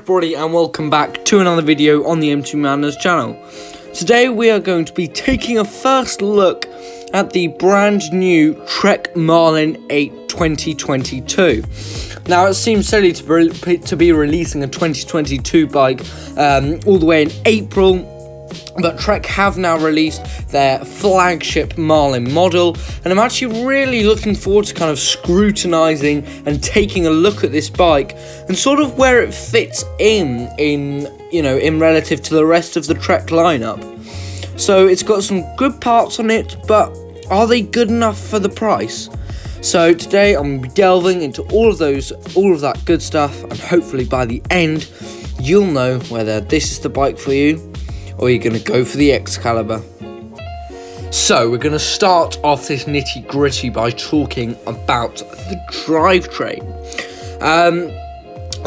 everybody and welcome back to another video on the M2 Madness channel. Today we are going to be taking a first look at the brand new Trek Marlin 8 2022. Now it seems silly to be releasing a 2022 bike all the way in April, but Trek have now released their flagship Marlin model, and I'm actually really looking forward to kind of scrutinising and taking a look at this bike and sort of where it fits in relative to the rest of the Trek lineup. So it's got some good parts on it, but are they good enough for the price? So today I'm going to be delving into all of that good stuff, and hopefully by the end you'll know whether this is the bike for you or you're going to go for the Excalibur. So we're going to start off this nitty gritty by talking about the drivetrain.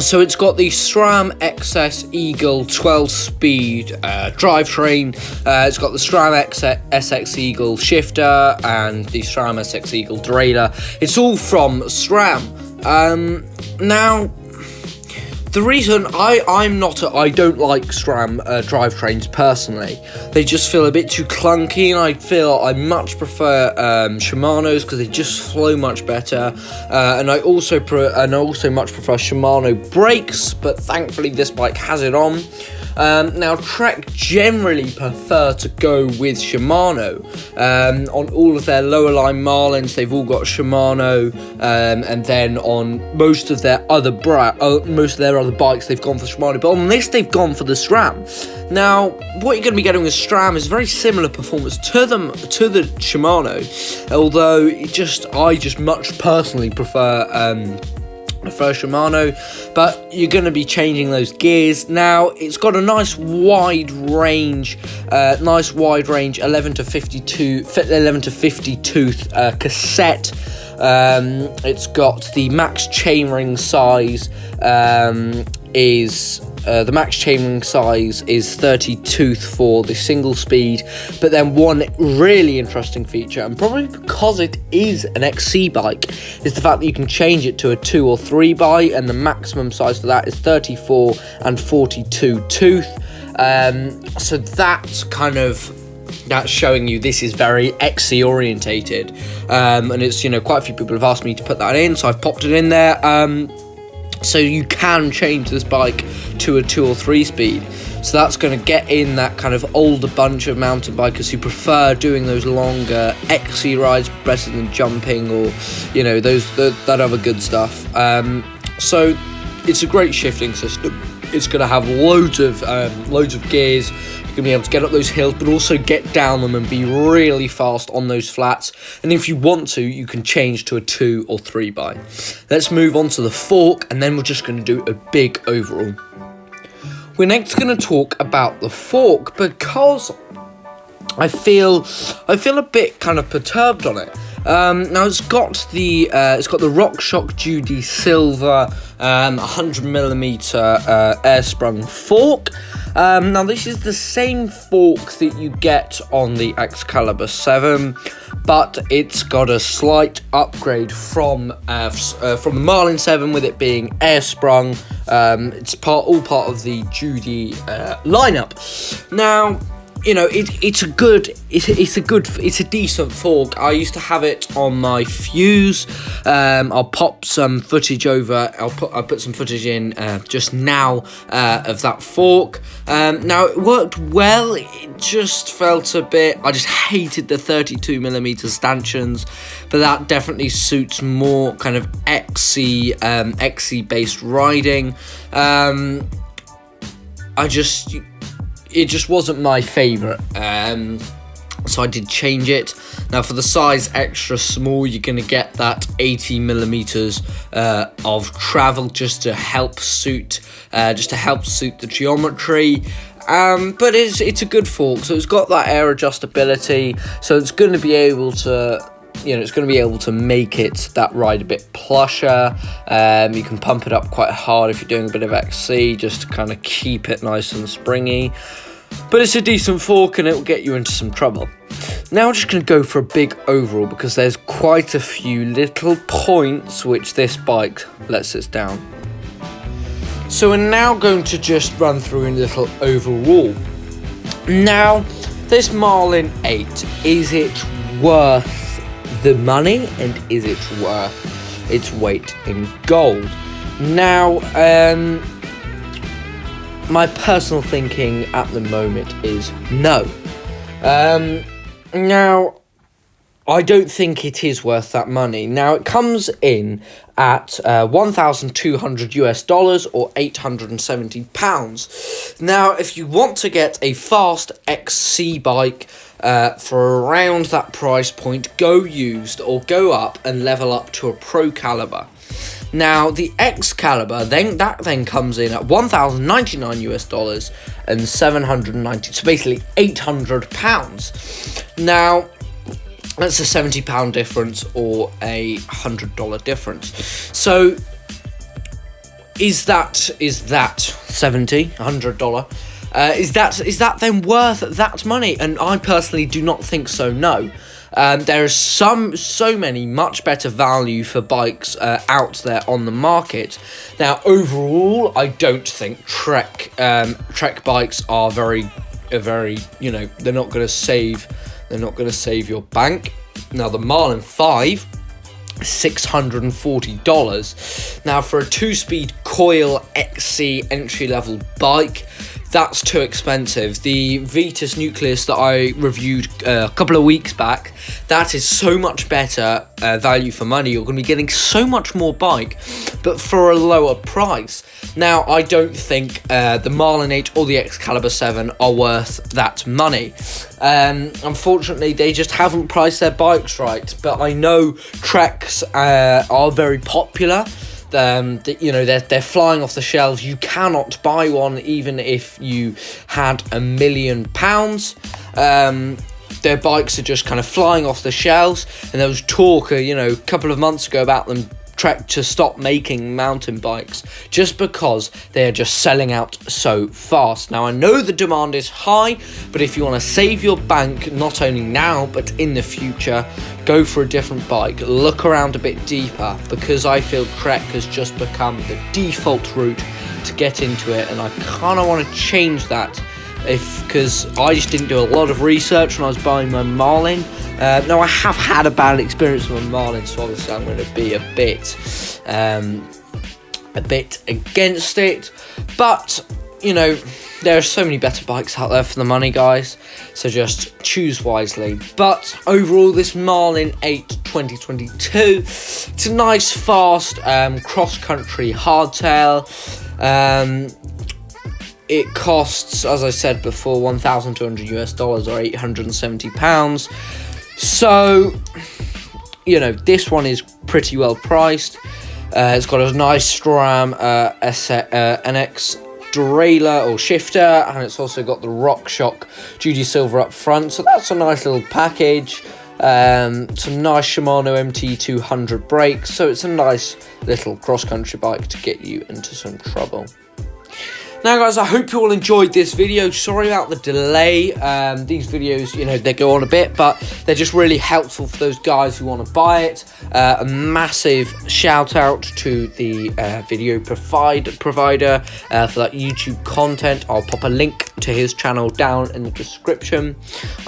So it's got the SRAM XS Eagle 12-speed drivetrain. It's got the SRAM SX Eagle shifter and the SRAM SX Eagle derailleur. It's all from SRAM. Now, the reason I don't like SRAM drivetrains personally. They just feel a bit too clunky, and I feel I much prefer Shimano's because they just flow much better. And I also much prefer Shimano brakes, but thankfully this bike has it on. Now Trek generally prefer to go with Shimano. On all of their lower line Marlins, they've all got Shimano, and then on most of their other other bikes, they've gone for Shimano. But on this, they've gone for the SRAM. Now, what you're going to be getting with SRAM is very similar performance to the Shimano, although I just much personally prefer Shimano, but you're going to be changing those gears. Now it's got a nice wide range 11 to 50 tooth cassette. It's got the max chainring size is 30 tooth for the single speed, but then one really interesting feature, and probably because it is an XC bike, is the fact that you can change it to a 2 or 3 by, and the maximum size for that is 34 and 42 tooth. So that's showing you this is very XC orientated, and it's quite a few people have asked me to put that in, so I've popped it in there. So you can change this bike to a 2 or 3 speed. So that's going to get in that kind of older bunch of mountain bikers who prefer doing those longer XC rides better than jumping, or that other good stuff. So it's a great shifting system. It's going to have loads of gears. You're going to be able to get up those hills, but also get down them and be really fast on those flats. And if you want to, you can change to a 2 or 3 by. Let's move on to the fork, and then we're just going to do a big overall. We're next going to talk about the fork because I feel a bit kind of perturbed on it. Now it's got the RockShox Judy Silver 100mm air sprung fork. Now this is the same fork that you get on the Excalibur 7, but it's got a slight upgrade from the Marlin 7, with it being air sprung. It's all part of the Judy lineup. Now, it's a decent fork. I used to have it on my Fuse. I'll pop some footage over. I'll put some footage in just now of that fork. Now it worked well. It just felt a bit. I just hated the 32mm stanchions, but that definitely suits more kind of XC based riding. It just wasn't my favourite, so I did change it. Now for the size extra small, you're going to get that 80mm of travel just to help suit the geometry. But it's a good fork, so it's got that air adjustability, so it's going to be able to make it that ride a bit plusher. You can pump it up quite hard if you're doing a bit of XC, just to kind of keep it nice and springy. But it's a decent fork, and it will get you into some trouble. Now I'm just going to go for a big overall, because there's quite a few little points which this bike lets us down. So we're now going to just run through a little overall. Now, this Marlin 8, is it worth the money, and is it worth its weight in gold? Now, my personal thinking at the moment is no. Now, I don't think it is worth that money. Now, it comes in at $1,200 or £870. Now, if you want to get a fast XC bike for around that price point, go used or go up and level up to a Pro Caliber. Now, the Excalibur then comes in at $1,099 and $790, so basically £800. Now, that's a £70 difference or a $100 difference. So, is that $70, $100? Is that then worth that money? And I personally do not think so. No. There is so many much better value for bikes out there on the market. Now, overall, I don't think Trek bikes are very, they're not going to save your bank. Now, the Marlin 5, $640. Now, for a 2-speed coil XC entry-level bike, that's too expensive. The Vitus Nucleus that I reviewed a couple of weeks back, that is so much better value for money. You're going to be getting so much more bike, but for a lower price. Now, I don't think the Marlin 8 or the Excalibur 7 are worth that money. Unfortunately, they just haven't priced their bikes right. But I know Treks are very popular. They're flying off the shelves. You cannot buy one even if you had £1 million. Their bikes are just kind of flying off the shelves, and there was talk, a couple of months ago about them Trek to stop making mountain bikes just because they are just selling out so fast. Now, I know the demand is high, but if you want to save your bank, not only now but in the future, go for a different bike. Look around a bit deeper, because I feel Trek has just become the default route to get into it, and I kind of want to change that because I just didn't do a lot of research when I was buying my Marlin. Now, I have had a bad experience with my Marlin, so obviously I'm going to be a bit against it. But, there are so many better bikes out there for the money, guys, so just choose wisely. But overall, this Marlin 8 2022, it's a nice, fast, cross-country hardtail. It costs, as I said before, $1,200 or £870. So, this one is pretty well priced. It's got a nice SRAM NX derailleur or shifter, and it's also got the RockShox Duty Silver up front. So that's a nice little package. Some nice Shimano MT200 brakes. So it's a nice little cross-country bike to get you into some trouble. Now, guys, I hope you all enjoyed this video. Sorry about the delay. These videos, they go on a bit, but they're just really helpful for those guys who want to buy it. A massive shout out to the video provider for that YouTube content. I'll pop a link to his channel down in the description.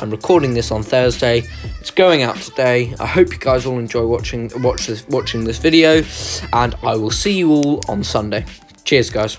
I'm recording this on Thursday. It's going out today. I hope you guys all enjoy watching this video, and I will see you all on Sunday. Cheers, guys.